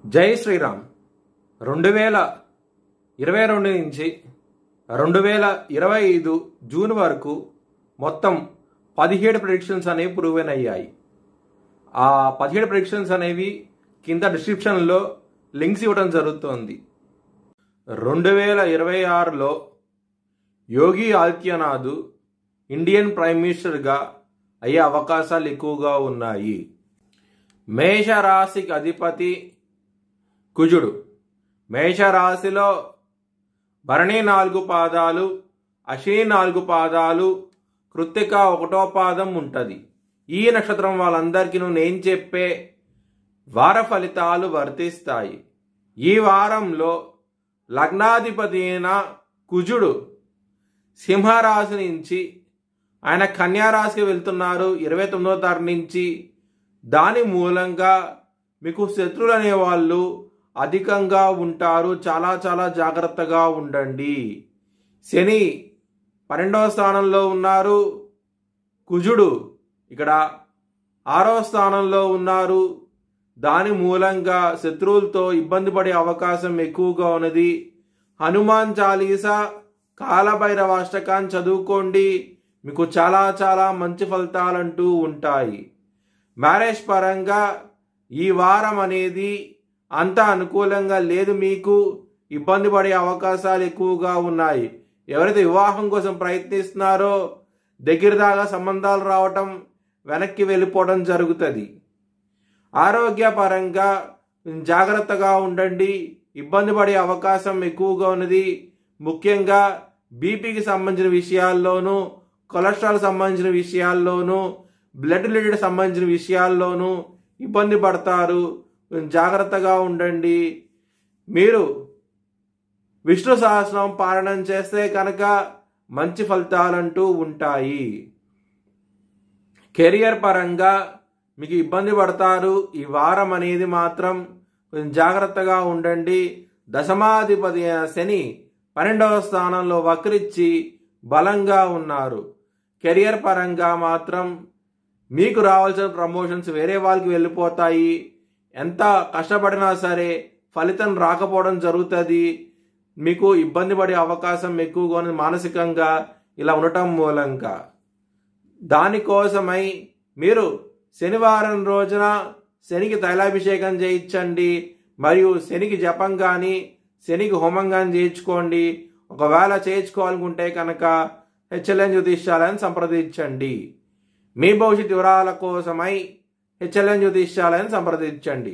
జై శ్రీరామ్. 2022 నుంచి 2025 జూన్ వరకు మొత్తం 17 ప్రెడిక్షన్స్ అనేవి ప్రూవెన్ అయ్యాయి. ఆ 17 ప్రెడిక్షన్స్ అనేవి కింద డిస్క్రిప్షన్లో లింక్స్ ఇవ్వడం జరుగుతోంది. 2026లో యోగి ఆదిత్యనాథ్ ఇండియన్ ప్రైమ్ మినిస్టర్గా అయ్యే అవకాశాలు ఎక్కువగా ఉన్నాయి. మేషరాశికి అధిపతి కుజుడు. మేషరాశిలో భరణి 4 పాదాలు, అశ్విని 4 పాదాలు, కృత్తిక 1వ పాదం ఉంటుంది. ఈ నక్షత్రం వాళ్ళందరికీ నేను చెప్పే వార ఫలితాలు వర్తిస్తాయి. ఈ వారంలో లగ్నాధిపతి అయిన కుజుడు సింహరాశి నుంచి ఆయన కన్యారాశికి వెళ్తున్నారు 29వ తారీఖు నుంచి. దాని మూలంగా మీకు శత్రువులు అనేవాళ్ళు అధికంగా ఉంటారు. చాలా చాలా జాగ్రత్తగా ఉండండి. శని 12వ స్థానంలో ఉన్నారు. కుజుడు ఇక్కడ 6వ స్థానంలో ఉన్నారు. దాని మూలంగా శత్రువులతో ఇబ్బంది పడే అవకాశం ఎక్కువగా ఉన్నది. హనుమాన్ చాలీసా, కాలభైరవ అష్టకాన్ని చదువుకోండి. మీకు చాలా చాలా మంచి ఫలితాలంటూ ఉంటాయి. మ్యారేజ్ పరంగా ఈ వారం అనేది అంత అనుకూలంగా లేదు. మీకు ఇబ్బంది పడే అవకాశాలు ఎక్కువగా ఉన్నాయి. ఎవరైతే వివాహం కోసం ప్రయత్నిస్తున్నారో దగ్గర దాకా సంబంధాలు రావటం, వెనక్కి వెళ్ళిపోవడం జరుగుతుంది. ఆరోగ్యపరంగా జాగ్రత్తగా ఉండండి. ఇబ్బంది పడే అవకాశం ఎక్కువగా ఉన్నది. ముఖ్యంగా బీపీకి సంబంధించిన విషయాల్లోనూ, కొలెస్ట్రాల్ సంబంధించిన విషయాల్లోనూ, బ్లడ్ రిలేటెడ్ సంబంధించిన విషయాల్లోనూ ఇబ్బంది పడతారు. జాగ్రత్తగా ఉండండి. మీరు విష్ణు సహస్రనామం పారాయణం చేస్తే కనుక మంచి ఫలితాలంటూ ఉంటాయి. కెరియర్ పరంగా మీకు ఇబ్బంది పడతారు. ఈ వారం అనేది మాత్రం కొంచెం జాగ్రత్తగా ఉండండి. దశమాధిపతి అయిన శని 12వ స్థానంలో వక్రించి బలంగా ఉన్నారు. కెరియర్ పరంగా మాత్రం మీకు రావాల్సిన ప్రమోషన్స్ వేరే వాళ్ళకి వెళ్ళిపోతాయి. ఎంత కష్టపడినా సరే ఫలితం రాకపోవడం జరుగుతుంది. మీకు ఇబ్బంది పడే అవకాశం ఎక్కువగా ఉంది మానసికంగా ఇలా ఉండటం మూలంగా. దానికోసమై మీరు శనివారం రోజున శనికి తైలాభిషేకం చేయించండి. మరియు శనికి జపం కానీ శనికి హోమం కానీ చేయించుకోండి. ఒకవేళ చేయించుకోవాలనుకుంటే కనుక హెచ్ఎల్ఎన్ జ్యోతిష్యాలయాన్ని సంప్రదించండి. మీ భవిష్యత్ వివరాల కోసమై హెచ్ఎల్ఎన్ జ్యోతిష్యాలయాన్ని సంప్రదించండి.